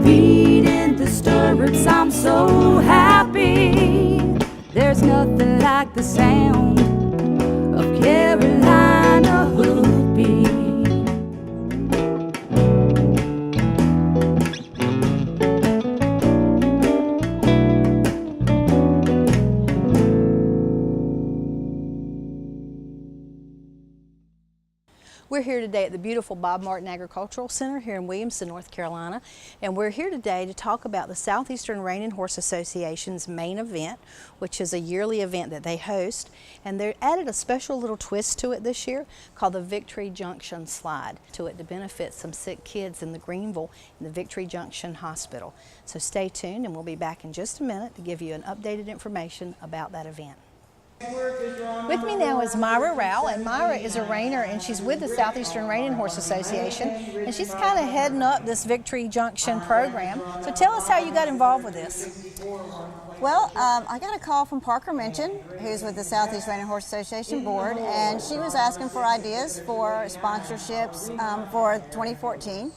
Reading the stirrups, I'm so happy. There's nothing like the sound of Carolina hoofbeat. We're here today at the beautiful Bob Martin Agricultural Center here in Williamson, North Carolina, and we're here today to talk about the Southeastern Rein and Horse Association's main event, which is a yearly event that they host, and they added a special little twist to it this year called the Victory Junction Slide to it to benefit some sick kids in the Greenville in the Victory Junction Hospital. So stay tuned, and we'll be back in just a minute to give you an updated information about that event. With me now is Myra Rowell, and Myra is a reiner, and she's with the Southeastern Rein and Horse Association, and she's kind of heading up this Victory Junction program. So tell us how you got involved with this. Well, I got a call from Parker Minchin, who's with the Southeast Rein and Horse Association board, and she was asking for ideas for sponsorships for 2014.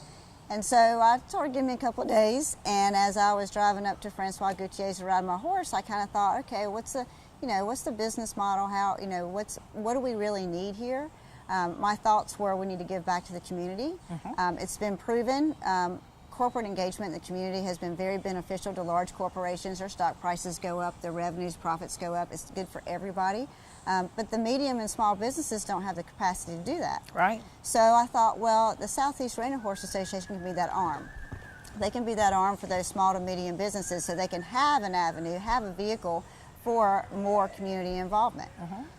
And so I told her, give me a couple of days, and as I was driving up to Francois Gautier's to ride my horse, I kind of thought, okay, what's the business model? How, what do we really need here? My thoughts were we need to give back to the community. It's been proven corporate engagement in the community has been very beneficial to large corporations. Their stock prices go up, their revenues, profits go up. It's good for everybody. But the medium and small businesses don't have the capacity to do that. Right. So I thought, well, the Southeast Rein and Horse Association can be that arm. They can be that arm for those small to medium businesses so they can have an avenue, have a vehicle for more community involvement.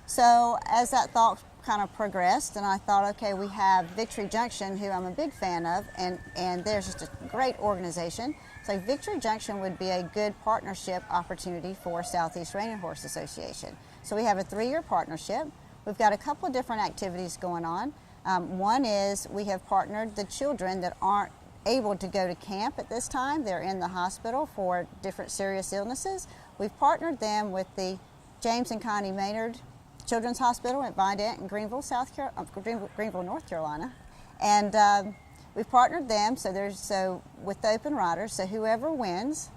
So as that thought kind of progressed, and I thought, okay, we have Victory Junction, who I'm a big fan of, and there's just a great organization. So Victory Junction would be a good partnership opportunity for Southeast Rein and Horse Association. So we have a 3-year partnership. We've got a couple of different activities going on. One is we have partnered the children that aren't able to go to camp at this time. They're in the hospital for different serious illnesses. We've partnered them with the James and Connie Maynard Children's Hospital at Vidant in Greenville, Greenville, North Carolina, and we've partnered them. So with the Open Riders. So whoever wins,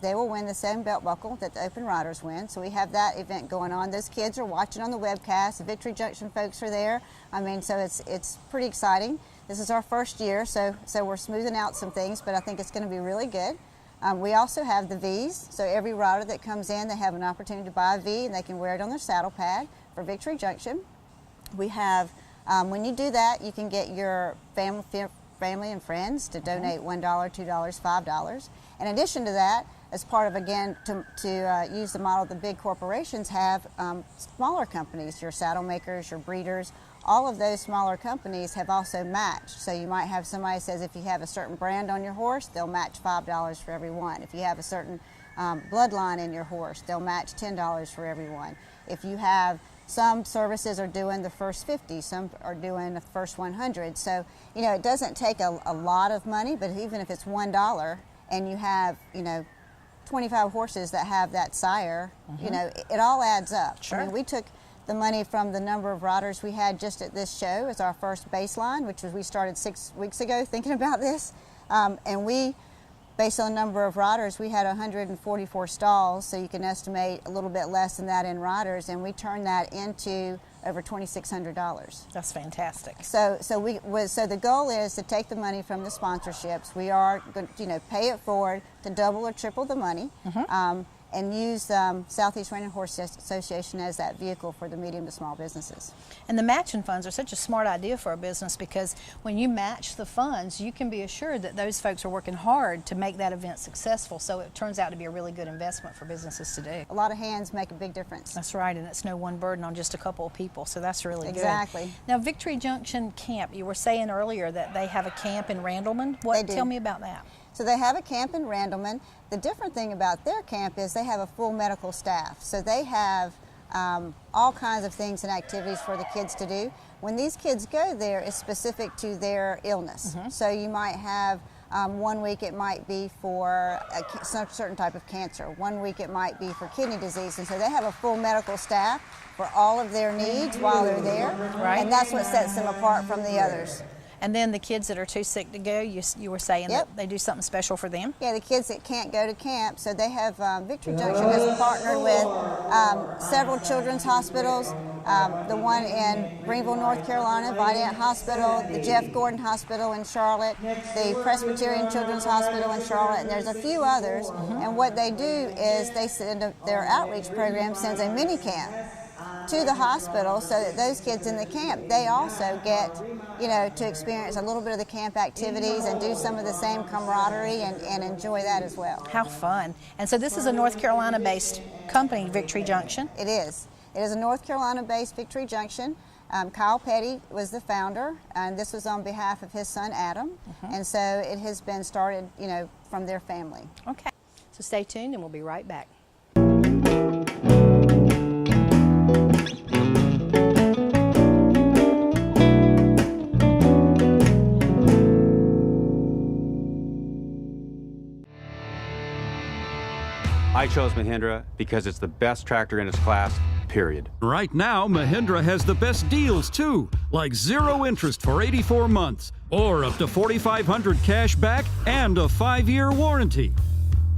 they will win the same belt buckle that the Open Riders win. So we have that event going on. Those kids are watching on the webcast. The Victory Junction folks are there. I mean, so it's pretty exciting. This is our first year, so we're smoothing out some things, but I think it's going to be really good. We also have the V's, so every rider that comes in, they have an opportunity to buy a V, and they can wear it on their saddle pad for Victory Junction. We have, when you do that, you can get your family and friends to donate $1, $2, $5. In addition to that, as part of, again, to use the model the big corporations have, smaller companies, your saddle makers, your breeders, all of those smaller companies have also matched. So you might have somebody says if you have a certain brand on your horse, they'll match $5 for every one. If you have a certain bloodline in your horse, they'll match $10 for every one. If you have, some services are doing the first 50, some are doing the first 100. So, it doesn't take a lot of money, but even if it's $1 and you have, 25 horses that have that sire, it all adds up. Sure. I mean, we took the money from the number of riders we had just at this show as our first baseline, which was we started 6 weeks ago thinking about this. And we, based on the number of riders, we had 144 so you can estimate a little bit less than that in riders, and we turned that into over $2,600. That's fantastic. So the goal is to take the money from the sponsorships. We are going to, pay it forward to double or triple the money. And use Southeast Rein and Horse Association as that vehicle for the medium to small businesses. And the matching funds are such a smart idea for a business, because when you match the funds, you can be assured that those folks are working hard to make that event successful. So it turns out to be a really good investment for businesses to do. A lot of hands make a big difference. That's right, and it's no one burden on just a couple of people, so that's really good. Exactly. Now, Victory Junction Camp, you were saying earlier that they have a camp in Randleman. They do. Tell me about that. So they have a camp in Randleman. The different thing about their camp is they have a full medical staff. So they have all kinds of things and activities for the kids to do. When these kids go there, it's specific to their illness. So you might have, 1 week it might be for some certain type of cancer. 1 week it might be for kidney disease. And so they have a full medical staff for all of their needs while they're there. Right. And that's what sets them apart from the others. And then the kids that are too sick to go, you were saying Yep. that they do something special for them? Yeah, the kids that can't go to camp, so they have, Victory Junction has partnered with several children's hospitals, the one in Greenville, North Carolina, Vidant Hospital, the Jeff Gordon Hospital in Charlotte, the Presbyterian Children's Hospital in Charlotte, and there's a few others. And what they do is they send their outreach program sends a mini camp to the hospital so that those kids in the camp, they also get, to experience a little bit of the camp activities and do some of the same camaraderie and enjoy that as well. How fun. And so this is a North Carolina-based company, Victory Junction. It is. It is a North Carolina-based Victory Junction. Kyle Petty was the founder, and this was on behalf of his son Adam. And so it has been started, from their family. Okay. So stay tuned and we'll be right back. I chose Mahindra because it's the best tractor in its class, period. Right now, Mahindra has the best deals too, like 0 interest for 84 months, or up to $4,500 cash back and a 5-year warranty.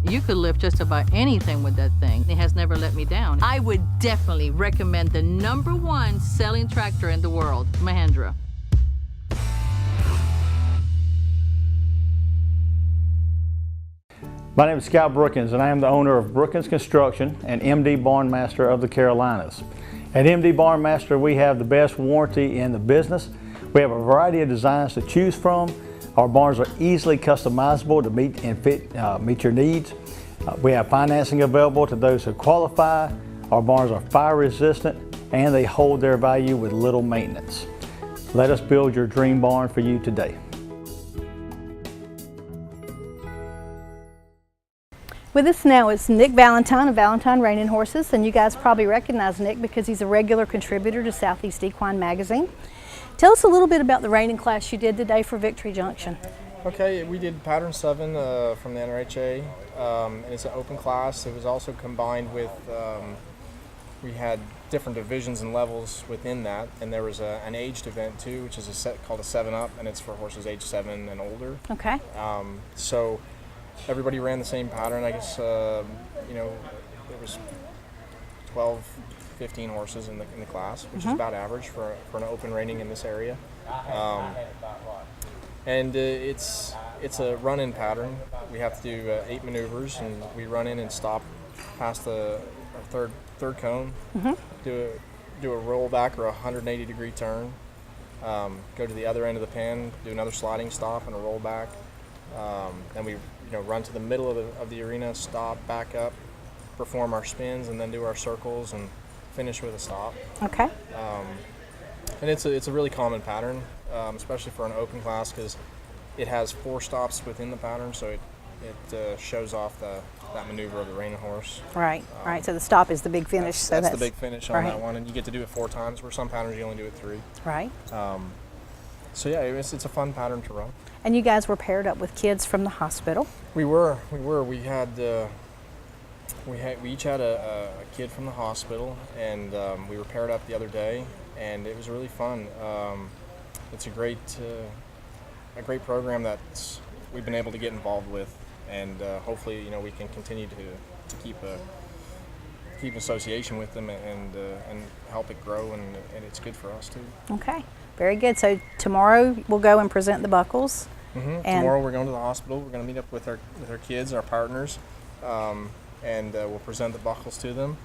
You could lift just about anything with that thing. It has never let me down. I would definitely recommend the #1 selling tractor in the world, Mahindra. My name is Scott Brookins, and I am the owner of Brookins Construction and MD Barn Master of the Carolinas. At MD Barn Master, we have the best warranty in the business. We have a variety of designs to choose from. Our barns are easily customizable to meet your needs. We have financing available to those who qualify. Our barns are fire resistant and they hold their value with little maintenance. Let us build your dream barn for you today. With us now is Nick Valentine of Valentine Reining Horses, and you guys probably recognize Nick because he's a regular contributor to Southeast Equine Magazine. Tell us a little bit about the reining class you did today for Victory Junction. Okay, we did Pattern 7 from the NRHA, and it's an open class. It was also combined with, we had different divisions and levels within that, and there was an aged event too, which is a set called a 7-Up, and it's for horses age 7 and older. Okay. So everybody ran the same pattern. I guess, there was 12, 15 horses in the class, which is about average for an open reining in this area. And it's a run-in pattern. We have to do 8 maneuvers, and we run in and stop past our third cone, do a rollback or a 180-degree turn, go to the other end of the pen, do another sliding stop and a rollback. Then we run to the middle of the arena, stop, back up, perform our spins, and then do our circles and finish with a stop. Okay. And it's a really common pattern, especially for an open class, because it has 4 stops within the pattern, so it shows off that maneuver of the reining horse. Right, right. So the stop is the big finish. That's the big finish on right. that one, and you get to do it 4 times, where some patterns you only do it 3. Right. So yeah, it's a fun pattern to run. And you guys were paired up with kids from the hospital. We were. We each had a kid from the hospital, and we were paired up the other day, and it was really fun. It's a great program that we've been able to get involved with, and hopefully, we can continue to keep association with them and help it grow, and it's good for us too. Okay, very good. So tomorrow we'll go and present the buckles. Tomorrow we're going to the hospital. We're going to meet up with our kids, our partners, and we'll present the buckles to them.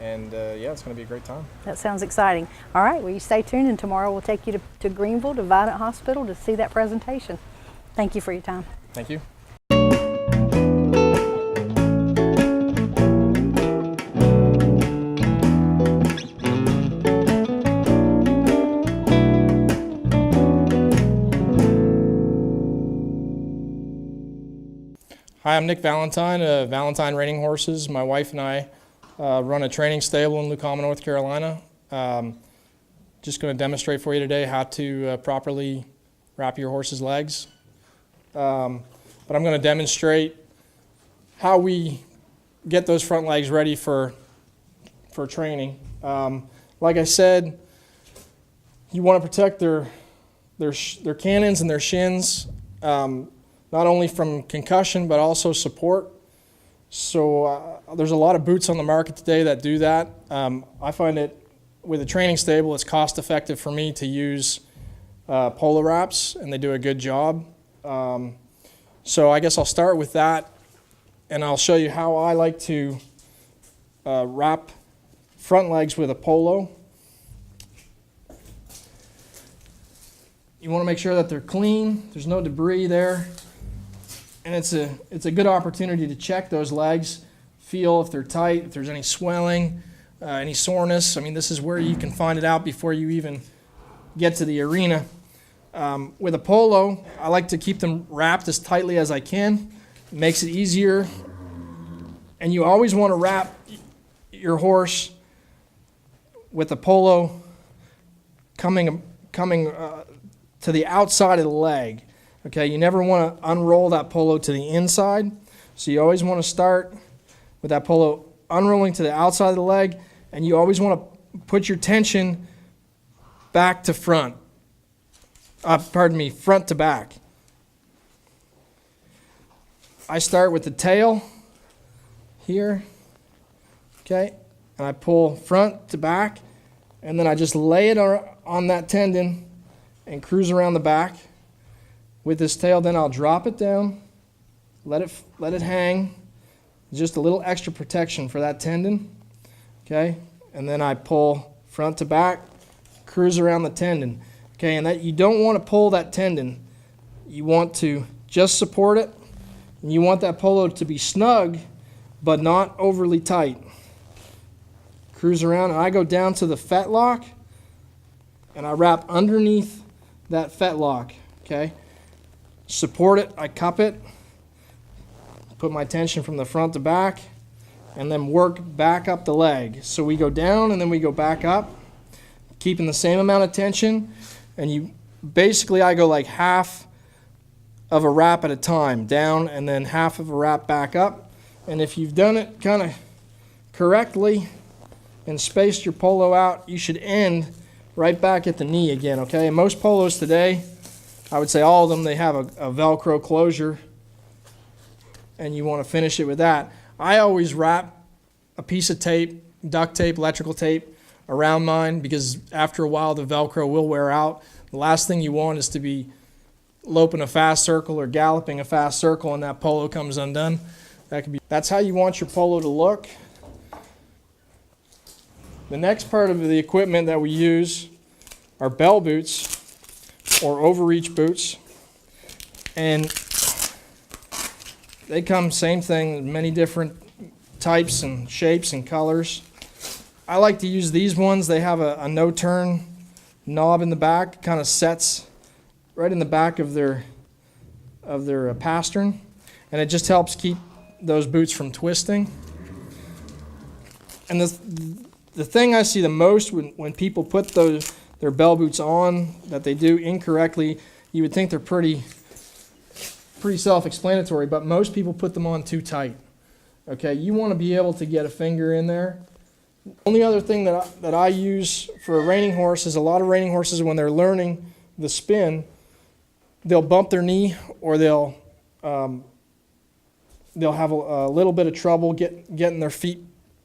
And yeah, it's going to be a great time. That sounds exciting. All right, well, you stay tuned, and tomorrow we'll take you to Greenville, to Vidant Hospital, to see that presentation. Thank you for your time. Thank you. Hi, I'm Nick Valentine of Valentine Reining Horses. My wife and I run a training stable in Lucama, North Carolina. Just going to demonstrate for you today how to properly wrap your horse's legs. But I'm going to demonstrate how we get those front legs ready for training. Like I said, you want to protect their their cannons and their shins, not only from concussion but also support. So there's a lot of boots on the market today that do that. I find it, with a training stable, it's cost effective for me to use polo wraps, and they do a good job. So I guess I'll start with that, and I'll show you how I like to wrap front legs with a polo. You want to make sure that they're clean, there's no debris there, and it's a good opportunity to check those legs, feel if they're tight, if there's any swelling, any soreness. I mean, this is where you can find it out before you even get to the arena. With a polo, I like to keep them wrapped as tightly as I can. It makes it easier, and you always want to wrap your horse with a polo coming to the outside of the leg. Okay, you never want to unroll that polo to the inside, so you always want to start with that polo unrolling to the outside of the leg, and you always want to put your tension back to front. Front to back. I start with the tail here, okay, and I pull front to back, and then I just lay it on that tendon and cruise around the back with this tail. Then I'll drop it down, let it hang, just a little extra protection for that tendon, okay, and then I pull front to back, cruise around the tendon. Okay, and that you don't want to pull that tendon. You want to just support it, and you want that polo to be snug, but not overly tight. Cruise around, and I go down to the fetlock, and I wrap underneath that fetlock, okay? Support it, I cup it, put my tension from the front to back, and then work back up the leg. So we go down, and then we go back up, keeping the same amount of tension. And I go like half of a wrap at a time, down, and then half of a wrap back up. And if you've done it kind of correctly and spaced your polo out, you should end right back at the knee again, okay? And most polos today, I would say all of them, they have a Velcro closure, and you want to finish it with that. I always wrap a piece of tape, duct tape, electrical tape, around mine, because after a while the Velcro will wear out. The last thing you want is to be loping a fast circle or galloping a fast circle and that polo comes undone. That's how you want your polo to look. The next part of the equipment that we use are bell boots or overreach boots, and they come same thing, many different types and shapes and colors. I like to use these ones. They have a no-turn knob in the back, kind of sets right in the back of their pastern, and it just helps keep those boots from twisting. And the thing I see the most when people put their bell boots on that they do incorrectly, you would think they're pretty self-explanatory, but most people put them on too tight. Okay, you want to be able to get a finger in there. Only other thing that I use for a reining horse is a lot of reining horses, when they're learning the spin, they'll bump their knee, or they'll have a little bit of trouble getting their feet,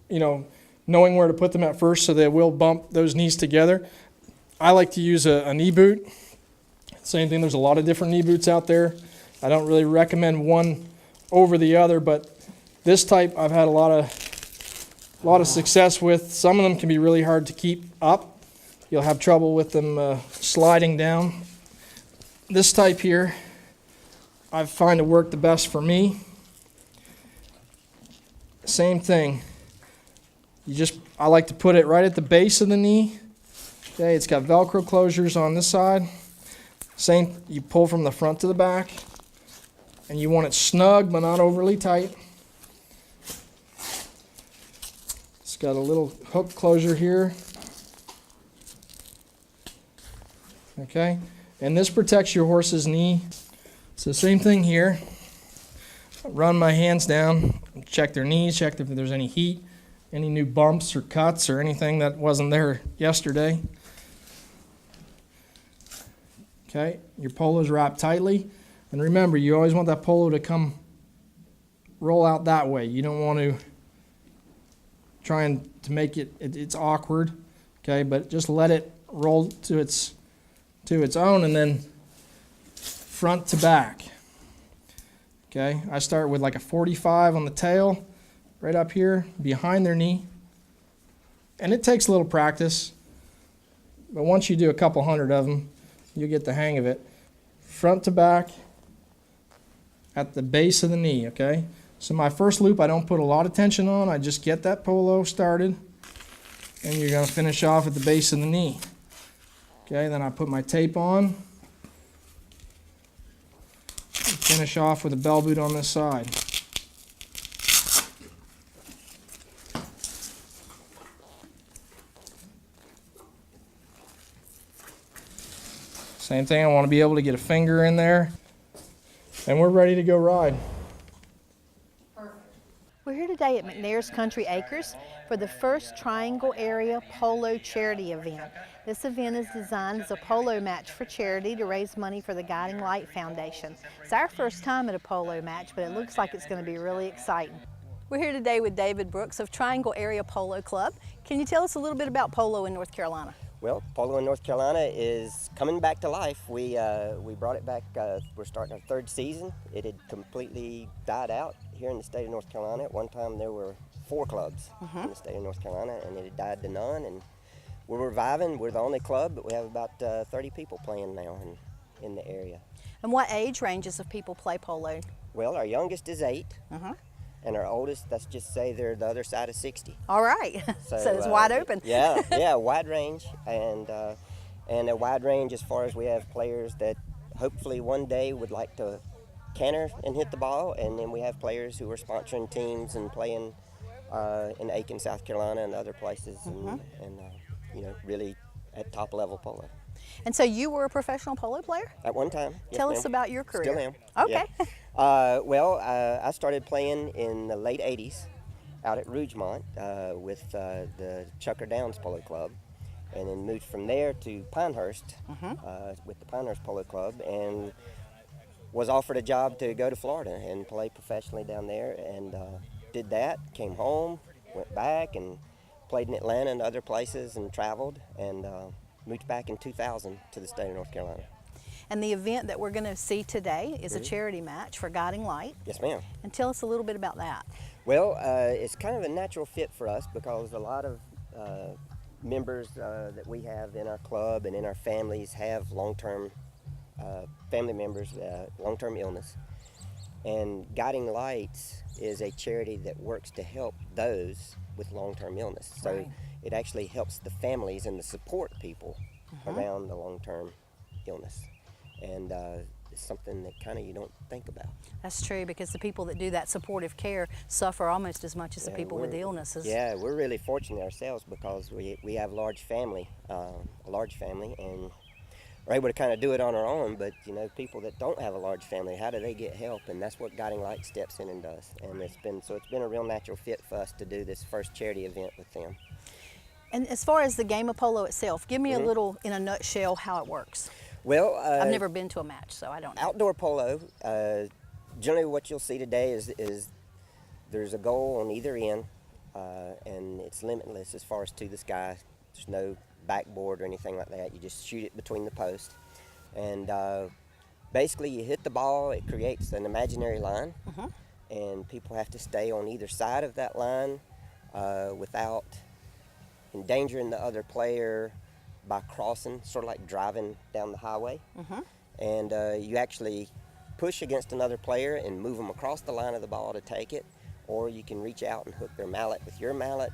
knowing where to put them at first, so they will bump those knees together. I like to use a knee boot. Same thing, there's a lot of different knee boots out there. I don't really recommend one over the other, but this type I've had a lot of success with. Some of them can be really hard to keep up. You'll have trouble with them sliding down. This type here, I find to work the best for me. Same thing. I like to put it right at the base of the knee. Okay, it's got Velcro closures on this side. Same, you pull from the front to the back, and you want it snug but not overly tight. Got a little hook closure here. Okay, and this protects your horse's knee. So same thing here. Run my hands down, check their knees, check if there's any heat, any new bumps or cuts or anything that wasn't there yesterday. Okay, your polo's wrapped tightly. And remember, you always want that polo to roll out that way. You don't want to try to make it's awkward, okay? But just let it roll to its own, and then front to back. Okay, I start with like a 45 on the tail, right up here, behind their knee. And it takes a little practice, but once you do a couple hundred of them, you'll get the hang of it. Front to back at the base of the knee, okay? So my first loop, I don't put a lot of tension on. I just get that polo started, and you're going to finish off at the base of the knee. Okay, then I put my tape on, and finish off with a bell boot on this side. Same thing, I want to be able to get a finger in there, and we're ready to go ride. We're here today at McNair's Country Acres for the first Triangle Area Polo Charity event. This event is designed as a polo match for charity to raise money for the Guiding Light Foundation. It's our first time at a polo match, but it looks like it's going to be really exciting. We're here today with David Brooks of Triangle Area Polo Club. Can you tell us a little bit about polo in North Carolina? Well, polo in North Carolina is coming back to life. We brought it back, we're starting our third season. It had completely died out here in the state of North Carolina. At one time there were 4 clubs in the state of North Carolina, and it had died to none. And we're reviving. We're the only club, but we have about 30 people playing now in the area. And what age ranges of people play polo? Well, our youngest is 8. And our oldest, let's just say they're the other side of 60. All right, so it's wide open. Yeah, wide range, and a wide range as far as we have players that hopefully one day would like to canter and hit the ball, and then we have players who are sponsoring teams and playing in Aiken, South Carolina, and other places, and you know, really at top level polo. And so you were a professional polo player? At one time. Yes, Tell us about your career. Still am. Okay. Yeah. I started playing in the late 80s out at Rougemont with the Chucker Downs Polo Club, and then moved from there to Pinehurst with the Pinehurst Polo Club, and was offered a job to go to Florida and play professionally down there, and did that, came home, went back and played in Atlanta and other places and traveled, and moved back in 2000 to the state of North Carolina. And the event that we're going to see today is a charity match for Guiding Light. Yes, ma'am. And tell us a little bit about that. Well, it's kind of a natural fit for us because a lot of members that we have in our club and in our families have long-term family members, long-term illness. And Guiding Lights is a charity that works to help those with long-term illness. So it actually helps the families and the support people around the long-term illness. And it's something that kind of you don't think about. That's true, because the people that do that supportive care suffer almost as much as the people with the illnesses. Yeah, we're really fortunate ourselves because we have a large family, and we're able to kind of do it on our own. But you know, people that don't have a large family, how do they get help? And that's what Guiding Light steps in and does. And it's been a real natural fit for us to do this first charity event with them. And as far as the game of polo itself, give me a little, in a nutshell, how it works. Well, I've never been to a match, so I don't know. Outdoor polo, generally what you'll see today is there's a goal on either end, and it's limitless as far as to the sky. There's no backboard or anything like that. You just shoot it between the posts. And basically you hit the ball, it creates an imaginary line, and people have to stay on either side of that line without endangering the other player by crossing, sort of like driving down the highway. And you actually push against another player and move them across the line of the ball to take it, or you can reach out and hook their mallet with your mallet,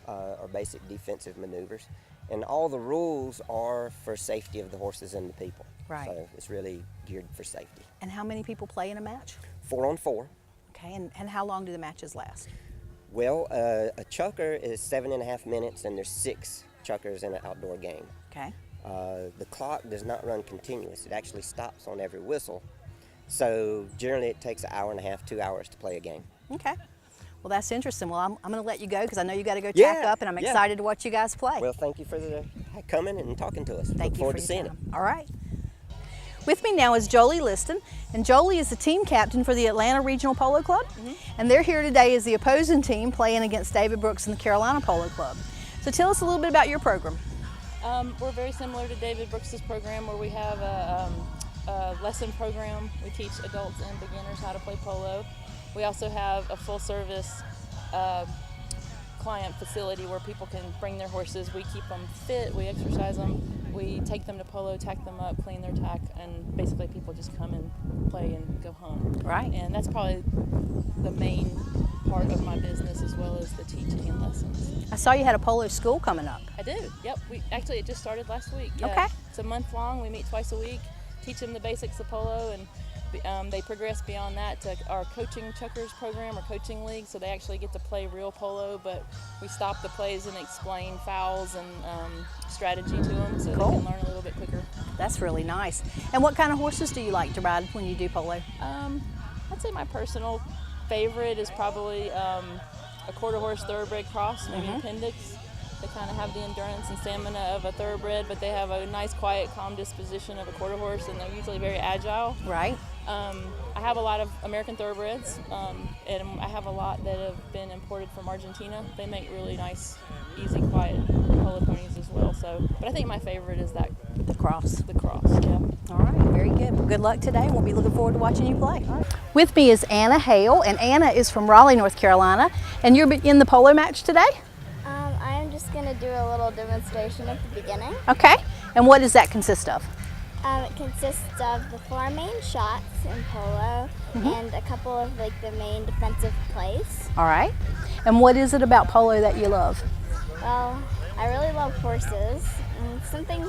or basic defensive maneuvers. And all the rules are for safety of the horses and the people. Right. So it's really geared for safety. And how many people play in a match? 4 on 4. Okay, and how long do the matches last? Well, a chucker is 7.5 minutes, and there's 6 chuckers in an outdoor game. Okay. The clock does not run continuous. It actually stops on every whistle. So generally it takes 1.5 hours, 2 hours to play a game. Okay. Well, that's interesting. Well, I'm going to let you go because I know you got to go tack up, and I'm excited to watch you guys play. Well, thank you for coming and talking to us. Thank Look you forward for to seeing your it. time. All right. With me now is Jolie Liston, and Jolie is the team captain for the Atlanta Regional Polo Club, and they're here today as the opposing team playing against David Brooks and the Carolina Polo Club. So tell us a little bit about your program. We're very similar to David Brooks's program, where we have a lesson program. We teach adults and beginners how to play polo. We also have a full-service client facility where people can bring their horses. We keep them fit, we exercise them, we take them to polo, tack them up, clean their tack, and basically people just come and play and go home. Right. And that's probably the main part of my business, as well as the teaching and lessons. I saw you had a polo school coming up. I do, yep. It just started last week. Yeah. Okay. It's a month long. We meet twice a week, teach them the basics of polo, and they progress beyond that to our coaching chuckers program or coaching league, so they actually get to play real polo, but we stop the plays and explain fouls and strategy to them so Cool. they can learn a little bit quicker. That's really nice. And what kind of horses do you like to ride when you do polo? I'd say my personal favorite is probably a quarter horse thoroughbred cross, maybe appendix. They kind of have the endurance and stamina of a thoroughbred, but they have a nice, quiet, calm disposition of a quarter horse, and they're usually very agile. Right. I have a lot of American thoroughbreds, and I have a lot that have been imported from Argentina. They make really nice, easy, quiet polo ponies as well. But I think my favorite is The cross. the cross. Yeah. All right, very good. Well, good luck today, and we'll be looking forward to watching you play. With me is Anna Hale, and Anna is from Raleigh, North Carolina, and you're in the polo match today? I'm just going to do a little demonstration at the beginning. Okay, and what does that consist of? It consists of the 4 main shots in polo and a couple of the main defensive plays. All right, and what is it about polo that you love? Well, I really love horses, and it's something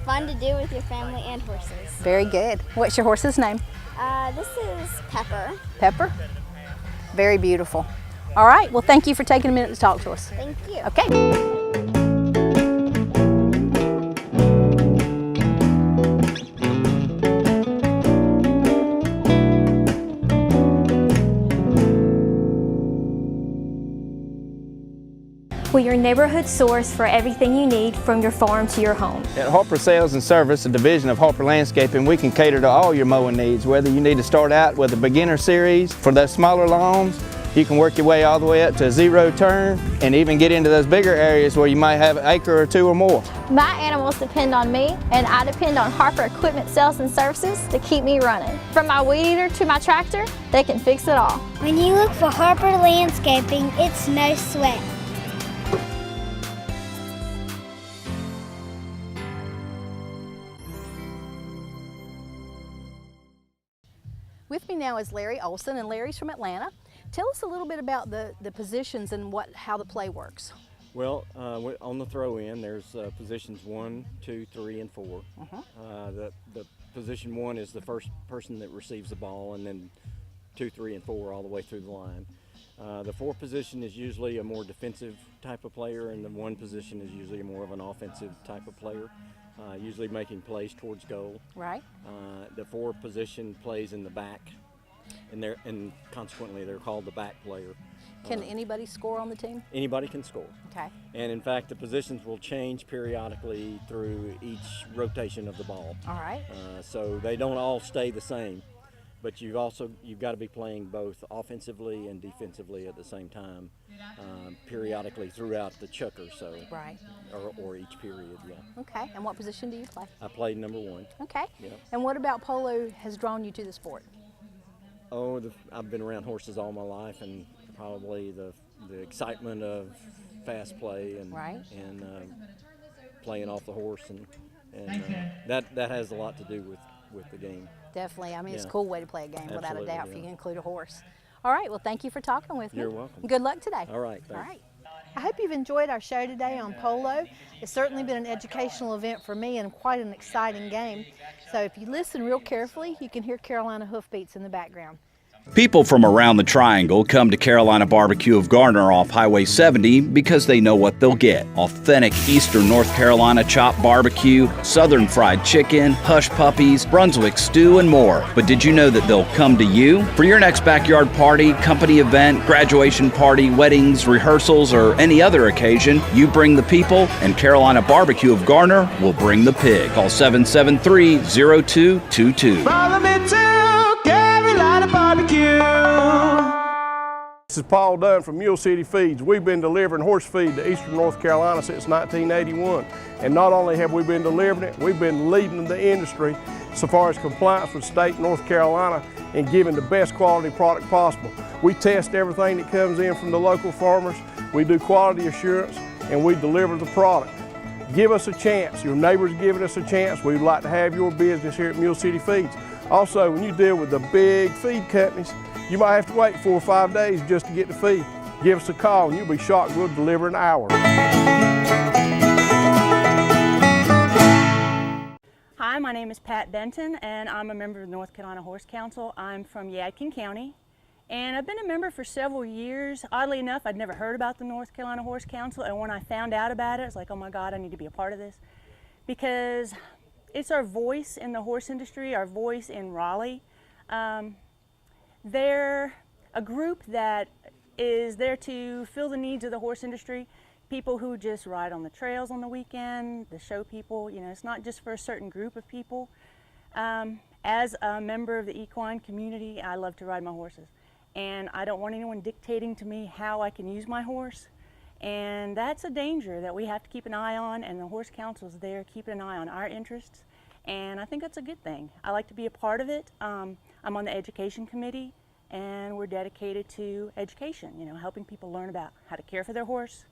fun to do with your family and horses. Very good. What's your horse's name? This is Pepper. Pepper? Very beautiful. All right, well, thank you for taking a minute to talk to us. Thank you. Okay. We're your neighborhood source for everything you need from your farm to your home. At Harper Sales and Service, a division of Harper Landscaping, we can cater to all your mowing needs. Whether you need to start out with a beginner series for those smaller lawns, you can work your way all the way up to a 0 turn and even get into those bigger areas where you might have an acre or 2 or more. My animals depend on me, and I depend on Harper Equipment Sales and Services to keep me running. From my weed eater to my tractor, they can fix it all. When you look for Harper Landscaping, it's no sweat. With me now is Larry Olson, and Larry's from Atlanta. Tell us a little bit about the positions and how the play works. Well, on the throw-in, there's positions 1, 2, 3, and 4. The position 1 is the first person that receives the ball, and then 2, 3, and 4 all the way through the line. The 4 position is usually a more defensive type of player, and the 1 position is usually more of an offensive type of player, usually making plays towards goal. Right. The 4 position plays in the back, and consequently they're called the back player. Can anybody score on the team? Anybody can score. Okay. And in fact, the positions will change periodically through each rotation of the ball. All right. So they don't all stay the same, but you've got to be playing both offensively and defensively at the same time, periodically throughout the chukker. So right. Or each period. Yeah. Okay. And what position do you play? I played number 1. Okay. Yeah. And what about polo has drawn you to the sport? Oh, I've been around horses all my life, and probably the excitement of fast play and playing off the horse, and that has a lot to do with the game. Definitely. I mean, it's a cool way to play a game, without a doubt, if you can include a horse. All right. Well, thank you for talking with me. You're welcome. Good luck today. All right. Thanks. All right. I hope you've enjoyed our show today on polo. It's certainly been an educational event for me and quite an exciting game. So if you listen real carefully, you can hear Carolina hoofbeats in the background. People from around the Triangle come to Carolina Barbecue of Garner off Highway 70 because they know what they'll get. Authentic Eastern North Carolina chopped barbecue, Southern fried chicken, hush puppies, Brunswick stew, and more. But did you know that they'll come to you? For your next backyard party, company event, graduation party, weddings, rehearsals, or any other occasion, you bring the people, and Carolina Barbecue of Garner will bring the pig. Call 773-0222. Follow me to Carolina Barbecue. This is Paul Dunn from Mule City Feeds. We've been delivering horse feed to Eastern North Carolina since 1981. And not only have we been delivering it, we've been leading the industry so far as compliance with state North Carolina and giving the best quality product possible. We test everything that comes in from the local farmers. We do quality assurance and we deliver the product. Give us a chance. Your neighbors giving us a chance. We'd like to have your business here at Mule City Feeds. Also, when you deal with the big feed companies, you might have to wait 4 or 5 days just to get the feed. Give us a call and you'll be shocked we'll deliver in an hour. Hi, my name is Pat Benton and I'm a member of the North Carolina Horse Council. I'm from Yadkin County and I've been a member for several years. Oddly enough, I'd never heard about the North Carolina Horse Council, and when I found out about it, I was like, oh my God, I need to be a part of this, because it's our voice in the horse industry, our voice in Raleigh. They're a group that is there to fill the needs of the horse industry. People who just ride on the trails on the weekend, the show people, you know, it's not just for a certain group of people. As a member of the equine community, I love to ride my horses. And I don't want anyone dictating to me how I can use my horse. And that's a danger that we have to keep an eye on, and the Horse Council is there keeping an eye on our interests. And I think that's a good thing. I like to be a part of it. I'm on the education committee, and we're dedicated to education, you know, helping people learn about how to care for their horse,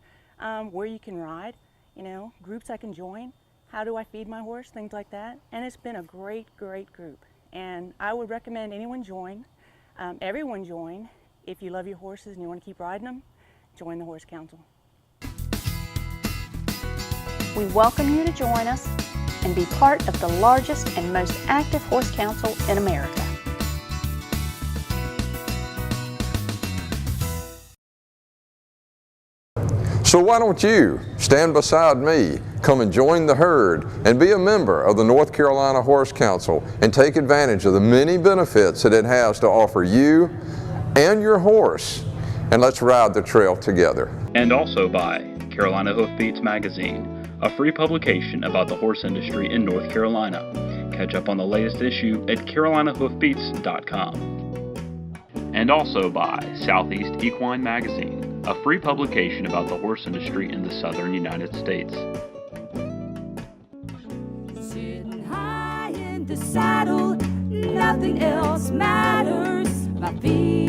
where you can ride, you know, groups I can join, how do I feed my horse, things like that. And it's been a great, great group. And I would recommend anyone join, everyone join. If you love your horses and you want to keep riding them, join the Horse Council. We welcome you to join us and be part of the largest and most active horse council in America. So why don't you stand beside me, come and join the herd, and be a member of the North Carolina Horse Council and take advantage of the many benefits that it has to offer you and your horse. And let's ride the trail together. And also by Carolina Hoofbeats Magazine, a free publication about the horse industry in North Carolina. Catch up on the latest issue at carolinahoofbeats.com. And also by Southeast Equine Magazine, a free publication about the horse industry in the southern United States. Sitting high in the saddle, nothing else matters. My feet